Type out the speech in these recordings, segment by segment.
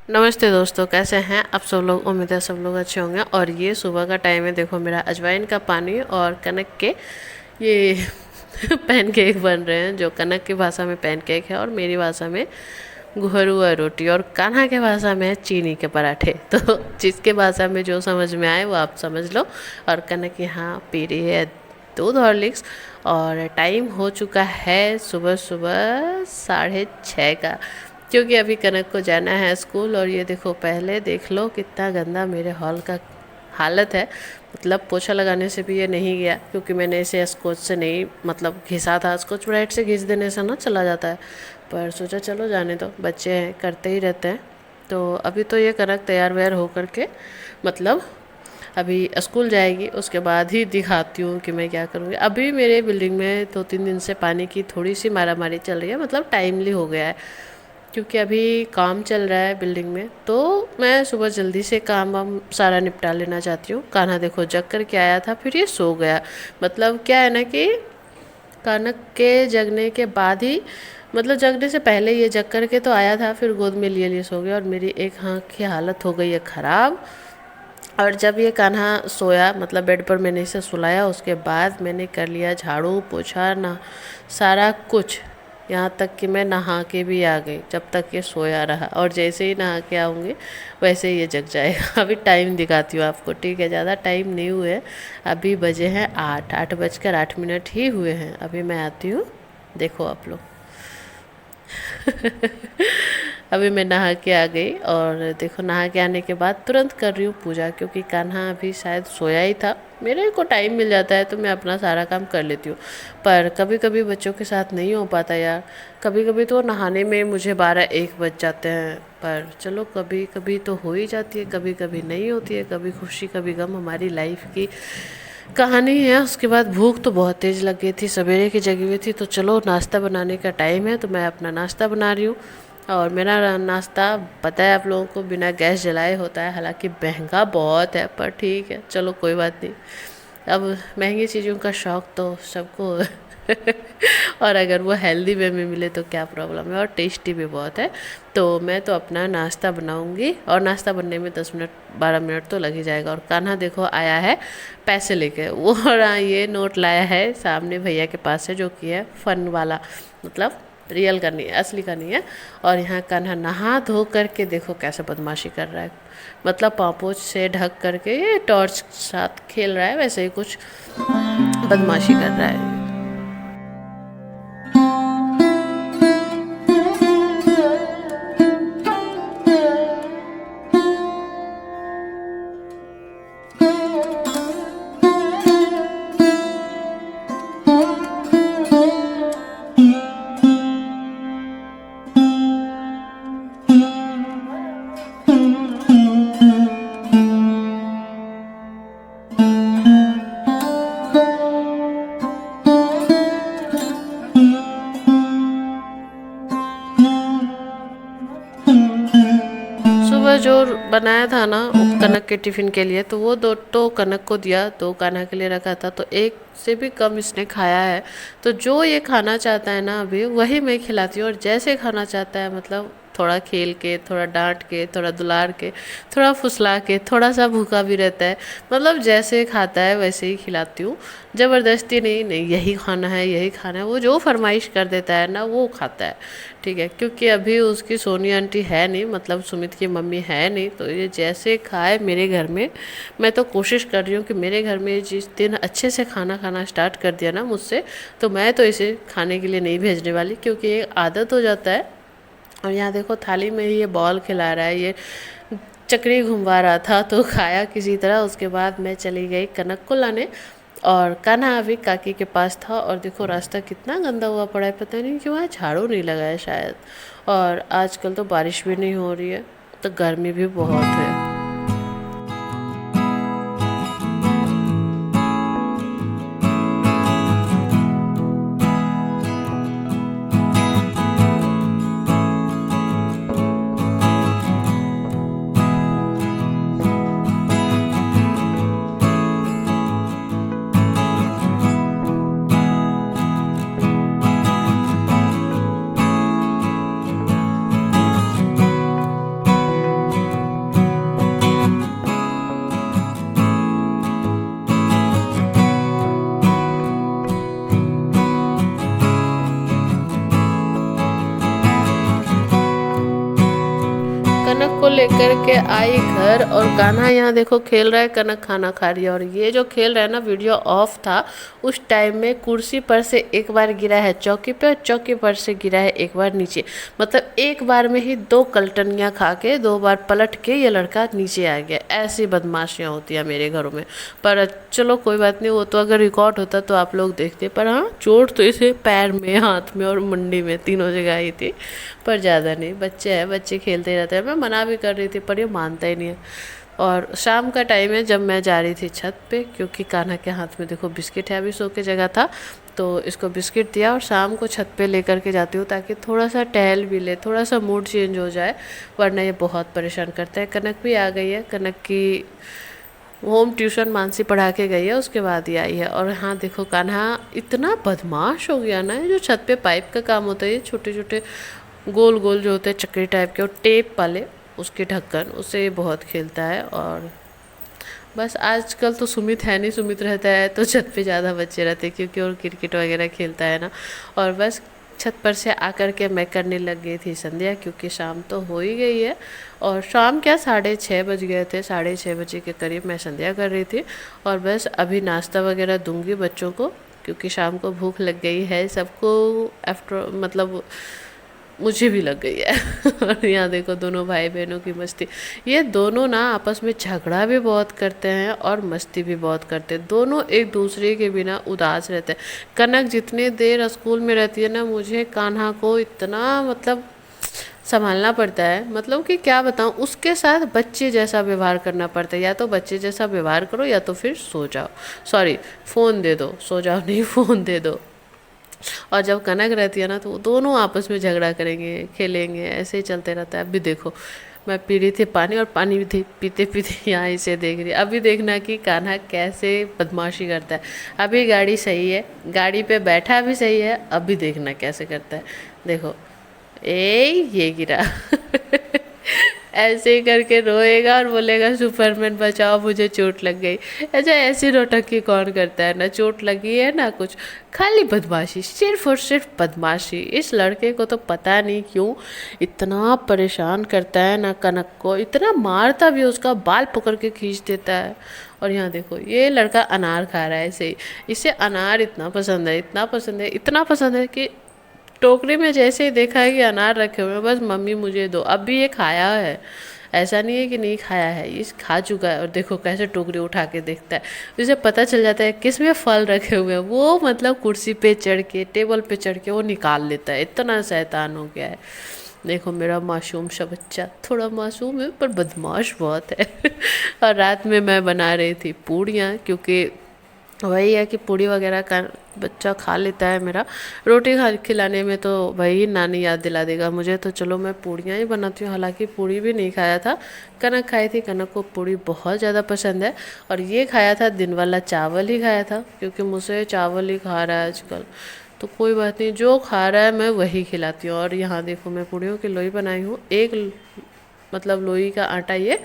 नमस्ते दोस्तों, कैसे हैं आप सब लोग। उम्मीद है सब लोग अच्छे होंगे। और ये सुबह का टाइम है, देखो मेरा अजवाइन का पानी और कनक के ये पैनकेक बन रहे हैं, जो कनक की भाषा में पैनकेक है और मेरी भाषा में घुरुआ रोटी, और कान्हा के भाषा में है चीनी के पराठे। तो जिसके भाषा में जो समझ में आए वो आप समझ लो। और कनक यहाँ पी रही है दूध हॉर्लिक्स। और टाइम हो चुका है सुबह सुबह 6:30 का, क्योंकि अभी कनक को जाना है स्कूल। और ये देखो, पहले देख लो कितना गंदा मेरे हॉल का हालत है। मतलब पोछा लगाने से भी ये नहीं गया, क्योंकि मैंने इसे स्कॉच से नहीं मतलब घिसा था। स्कॉच ब्राइट से घिस देने से ना चला जाता है, पर सोचा चलो जाने दो, बच्चे हैं करते ही रहते हैं। तो अभी तो ये कनक तैयार वैयार हो करके मतलब अभी स्कूल जाएगी, उसके बाद ही दिखाती हूँ कि मैं क्या करूँगी। अभी मेरे बिल्डिंग में 2-3 दिन से पानी की थोड़ी सी मारामारी चल रही है, मतलब टाइमली हो गया है, क्योंकि अभी काम चल रहा है बिल्डिंग में। तो मैं सुबह जल्दी से काम वाम सारा निपटा लेना चाहती हूँ। कान्हा देखो जग कर के आया था, फिर ये सो गया। मतलब क्या है ना कि कनक के जगने के बाद ही, मतलब जगने से पहले ये जग कर के तो आया था, फिर गोद में लिए लिए सो गया। और मेरी एक आँख की हालत हो गई है ख़राब। और जब ये कान्हा सोया, मतलब बेड पर मैंने इसे सुलाया, उसके बाद मैंने कर लिया झाड़ू पोछा ना सारा कुछ, यहाँ तक कि मैं नहा के भी आ गई जब तक ये सोया रहा। और जैसे ही नहा के आऊँगी वैसे ही ये जग जाएगा। अभी टाइम दिखाती हूँ आपको, ठीक है। ज़्यादा टाइम नहीं हुए, अभी बजे हैं 8:08 ही हुए हैं। अभी मैं आती हूँ, देखो आप लोग। अभी मैं नहा के आ गई, और देखो नहा के आने के बाद तुरंत कर रही हूँ पूजा, क्योंकि कान्हा अभी शायद सोया ही था। मेरे को टाइम मिल जाता है तो मैं अपना सारा काम कर लेती हूँ, पर कभी कभी बच्चों के साथ नहीं हो पाता यार। कभी कभी तो नहाने में मुझे 12-1 बज जाते हैं, पर चलो कभी कभी तो हो ही जाती है, कभी कभी नहीं होती है। कभी खुशी कभी गम, हमारी लाइफ की कहानी है। उसके बाद भूख तो बहुत तेज़ लग गई थी, सवेरे की जगी हुई थी। तो चलो नाश्ता बनाने का टाइम है, तो मैं अपना नाश्ता बना रही हूँ। और मेरा नाश्ता पता है आप लोगों को, बिना गैस जलाए होता है। हालांकि महंगा बहुत है, पर ठीक है, चलो कोई बात नहीं। अब महंगी चीज़ों का शौक़ तो सबको और अगर वो हेल्दी वे में मिले तो क्या प्रॉब्लम है, और टेस्टी भी बहुत है। तो मैं तो अपना नाश्ता बनाऊंगी, और नाश्ता बनने में 10-12 मिनट तो लग ही जाएगा। और कान्हा देखो आया है पैसे लेके, वो और ये नोट लाया है सामने भैया के पास से, जो कि है फन वाला, मतलब रियल का नहीं है, असली का नहीं है। और यहाँ कान्हा नहा धो करके देखो कैसे बदमाशी कर रहा है, मतलब पापोच से ढक करके ये टॉर्च साथ खेल रहा है, वैसे ही कुछ बदमाशी कर रहा है। सुबह जो बनाया था ना वो कनक के टिफ़िन के लिए, तो वो 2 तो कनक को दिया, 2 कान्हा के लिए रखा था। तो एक से भी कम इसने खाया है। तो जो ये खाना चाहता है ना अभी, वही मैं खिलाती हूँ। और जैसे खाना चाहता है, मतलब थोड़ा खेल के, थोड़ा डांट के, थोड़ा दुलार के, थोड़ा फुसला के, थोड़ा सा भूखा भी रहता है, मतलब जैसे खाता है वैसे ही खिलाती हूँ। ज़बरदस्ती नहीं, नहीं यही खाना है यही खाना है। वो जो फरमाइश कर देता है ना वो खाता है, ठीक है। क्योंकि अभी उसकी सोनी आंटी है नहीं, मतलब सुमित की मम्मी है नहीं, तो ये जैसे खाए मेरे घर में। मैं तो कोशिश कर रही हूँ कि मेरे घर में जिस दिन अच्छे से खाना खाना स्टार्ट कर दिया ना मुझसे, तो मैं तो इसे खाने के लिए नहीं भेजने वाली, क्योंकि ये आदत हो जाता है। और यहाँ देखो थाली में ही ये बॉल खिला रहा है, ये चक्री घुमवा रहा था, तो खाया किसी तरह। उसके बाद मैं चली गई कनक को लाने, और कान्हा अभी काकी के पास था। और देखो रास्ता कितना गंदा हुआ पड़ा है, पता नहीं क्यों आज झाड़ू नहीं लगा है शायद। और आजकल तो बारिश भी नहीं हो रही है, तो गर्मी भी बहुत है। कनक को लेकर के आई घर और कान्हा यहाँ देखो खेल रहा है, कनक खाना खा रही है। और ये जो खेल रहा है ना, वीडियो ऑफ था उस टाइम में कुर्सी पर से एक बार गिरा है चौकी पे, चौकी पर से गिरा है एक बार नीचे। मतलब एक बार में ही 2 कलटनियाँ खा के 2 बार पलट के ये लड़का नीचे आ गया। ऐसी बदमाशियाँ होती हैं मेरे घरों में। पर चलो कोई बात नहीं, वो तो अगर रिकॉर्ड होता तो आप लोग देखते। पर हाँ, चोट तो इसे पैर में, हाथ में और मुंडी में, तीनों जगह आई थी। पर ज़्यादा नहीं, बच्चे हैं, बच्चे खेलते रहते हैं। मैं मना भी कर रही थी पर ये मानता ही नहीं है। और शाम का टाइम है जब मैं जा रही थी छत पे, क्योंकि कान्हा के हाथ में देखो बिस्किट है, अभी सो के जगह था तो इसको बिस्किट दिया। और शाम को छत पे लेकर के जाती हूँ ताकि थोड़ा सा टहल भी ले, थोड़ा सा मूड चेंज हो जाए, वरना ये बहुत परेशान करता है। कनक भी आ गई है, कनक की होम ट्यूशन मानसी पढ़ा के गई है, उसके बाद ही आई है। और हाँ देखो, कान्हा इतना बदमाश हो गया ना, ये जो छत पे पाइप का काम होता है, ये छोटे छोटे गोल गोल जो होते हैं चक्री टाइप के और टेप वाले उसके ढक्कन, उससे बहुत खेलता है। और बस आजकल तो सुमित है नहीं, सुमित रहता है तो छत पे ज़्यादा बच्चे रहते हैं क्योंकि और क्रिकेट वगैरह खेलता है ना। और बस छत पर से आकर के मैं करने लग गई थी संध्या, क्योंकि शाम तो हो ही गई है। और शाम क्या 6:30 बज गए थे, 6:30 बजे के करीब मैं संध्या कर रही थी। और बस अभी नाश्ता वगैरह दूंगी बच्चों को, क्योंकि शाम को भूख लग गई है सबको। आफ्टर मतलब मुझे भी लग गई है। और यहाँ देखो दोनों भाई बहनों की मस्ती। ये दोनों ना आपस में झगड़ा भी बहुत करते हैं और मस्ती भी बहुत करते हैं। दोनों एक दूसरे के बिना उदास रहते हैं। कनक जितने देर स्कूल में रहती है ना, मुझे कान्हा को इतना मतलब संभालना पड़ता है, मतलब कि क्या बताऊँ, उसके साथ बच्चे जैसा व्यवहार करना पड़ता है। या तो बच्चे जैसा व्यवहार करो या तो फिर सो जाओ, सॉरी फ़ोन दे दो, सो जाओ नहीं, फ़ोन दे दो। और जब कनक रहती है ना तो वो दोनों आपस में झगड़ा करेंगे, खेलेंगे, ऐसे ही चलते रहता है। अभी देखो मैं पी रही थी पानी, और पानी भी थी पीते पीते यहाँ इसे देख रही। अभी देखना कि कान्हा कैसे बदमाशी करता है। अभी गाड़ी सही है, गाड़ी पे बैठा भी सही है, अभी देखना कैसे करता है। देखो ये गिरा। ऐसे ही करके रोएगा और बोलेगा सुपरमैन बचाओ मुझे चोट लग गई। अच्छा, ऐसी नौटंकी कौन करता है, ना चोट लगी है ना कुछ, खाली बदमाशी, सिर्फ और सिर्फ बदमाशी। इस लड़के को तो पता नहीं क्यों इतना परेशान करता है ना, कनक को इतना मारता भी, उसका बाल पकड़ के खींच देता है। और यहाँ देखो ये लड़का अनार खा रहा है ऐसे ही। इसे अनार इतना पसंद है, इतना पसंद है, इतना पसंद है कि टोकरी में जैसे ही देखा है कि अनार रखे हुए हैं, बस मम्मी मुझे दो। अब भी ये खाया है, ऐसा नहीं है कि नहीं खाया है, ये खा चुका है। और देखो कैसे टोकरी उठा के देखता है, उसे पता चल जाता है किस में फल रखे हुए हैं। वो मतलब कुर्सी पे चढ़ के, टेबल पे चढ़ के वो निकाल लेता है, इतना शैतान हो गया है। देखो मेरा मासूम सा बच्चा, थोड़ा मासूम है पर बदमाश बहुत है। और रात में मैं बना रही थी पूड़ियाँ, क्योंकि वही है कि पूड़ी वगैरह का बच्चा खा लेता है मेरा। रोटी खा खिलाने में तो वही नानी याद दिला देगा मुझे, तो चलो मैं पूड़ियाँ ही बनाती हूँ। हालांकि पूड़ी भी नहीं खाया था, कनक खाई थी, कनक को पूड़ी बहुत ज़्यादा पसंद है। और ये खाया था दिन वाला चावल ही खाया था, क्योंकि मुझसे चावल ही खा रहा है आजकल। तो कोई बात नहीं, जो खा रहा है मैं वही खिलाती हूँ। और यहाँ देखो मैं पूड़ियों की लोई बनाई हूँ। एक मतलब लोई का आटा ये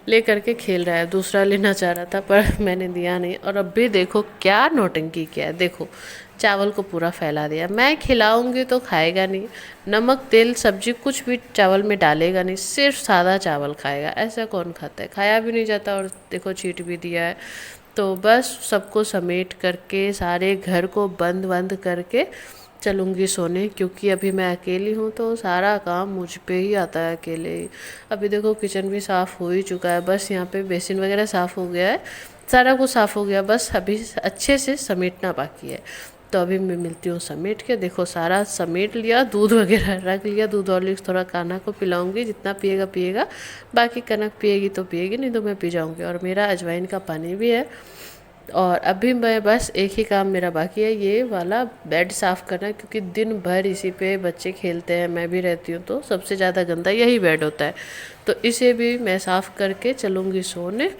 ले करके खेल रहा है, दूसरा लेना चाह रहा था पर मैंने दिया नहीं। और अब भी देखो क्या नौटंकी किया है, देखो चावल को पूरा फैला दिया। मैं खिलाऊंगी तो खाएगा नहीं, नमक तेल सब्जी कुछ भी चावल में डालेगा नहीं, सिर्फ सादा चावल खाएगा। ऐसा कौन खाता है, खाया भी नहीं जाता। और देखो छीट भी दिया है। तो बस सबको समेट करके, सारे घर को बंद बंद करके चलूँगी सोने, क्योंकि अभी मैं अकेली हूँ तो सारा काम मुझ पे ही आता है अकेले ही। अभी देखो किचन भी साफ़ हो ही चुका है, बस यहाँ पे बेसिन वगैरह साफ़ हो गया है, सारा कुछ साफ़ हो गया, बस अभी अच्छे से समेटना बाकी है। तो अभी मैं मिलती हूँ समेट के। देखो सारा समेट लिया, दूध वगैरह रख लिया, दूध हॉर्लिक्स थोड़ा कान्हा को पिलाऊंगी, जितना पिएगा पिएगा, बाकी कनक पिएगी तो पिएगी, नहीं तो मैं पी जाऊँगी। और मेरा अजवाइन का पानी भी है। और अभी मैं बस एक ही काम मेरा बाकी है, ये वाला बेड साफ़ करना, क्योंकि दिन भर इसी पे बच्चे खेलते हैं, मैं भी रहती हूँ, तो सबसे ज़्यादा गंदा यही बेड होता है। तो इसे भी मैं साफ़ करके चलूँगी सोने।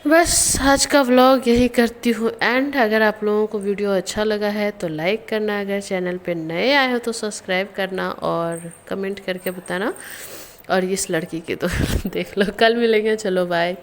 बस आज का व्लॉग यही करती हूँ एंड। अगर आप लोगों को वीडियो अच्छा लगा है तो लाइक करना, अगर चैनल पे नए आए हो तो सब्सक्राइब करना और कमेंट करके बताना। और इस लड़की के तो देख लो, कल मिलेंगे, चलो बाय।